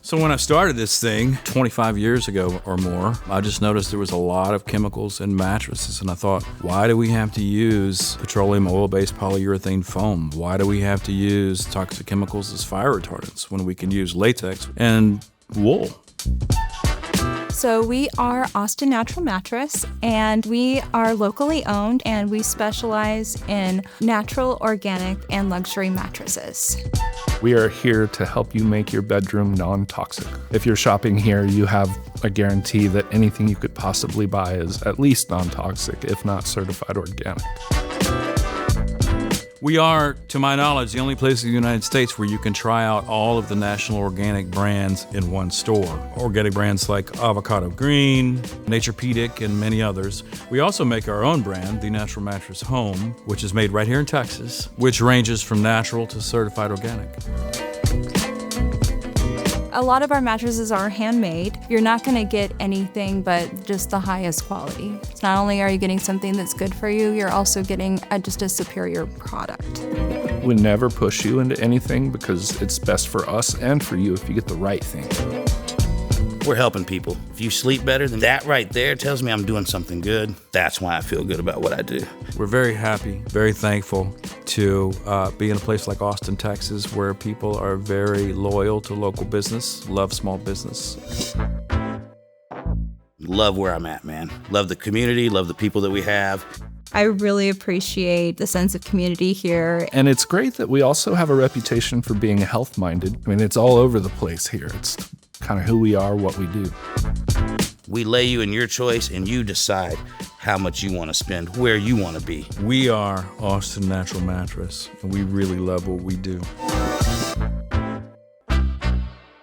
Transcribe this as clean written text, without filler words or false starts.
So when I started this thing 25 years ago or more, I just noticed there was a lot of chemicals in mattresses, and I thought, why do we have to use petroleum oil-based polyurethane foam? Why do we have to use toxic chemicals as fire retardants when we can use latex and wool? So we are Austin Natural Mattress, and we are locally owned, and we specialize in natural, organic, and luxury mattresses. We are here to help you make your bedroom non-toxic. If you're shopping here, you have a guarantee that anything you could possibly buy is at least non-toxic, if not certified organic. We are, to my knowledge, the only place in the United States where you can try out all of the national organic brands in one store. Organic brands like Avocado Green, Naturepedic, and many others. We also make our own brand, the Natural Mattress Home, which is made right here in Texas, which ranges from natural to certified organic. A lot of our mattresses are handmade. You're not going to get anything but just the highest quality. So not only are you getting something that's good for you, you're also getting just a superior product. We never push you into anything because it's best for us and for you if you get the right thing. We're helping people. If you sleep better, then that right there tells me I'm doing something good. That's why I feel good about what I do. We're very happy, very thankful to be in a place like Austin, Texas, where people are very loyal to local business, love small business. Love where I'm at, man. Love the community, love the people that we have. I really appreciate the sense of community here. And it's great that we also have a reputation for being health-minded. I mean, it's all over the place here. It's kind of who we are, what we do. We lay you in your choice, and you decide how much you want to spend, where you want to be. We are Austin Natural Mattress, and we really love what we do.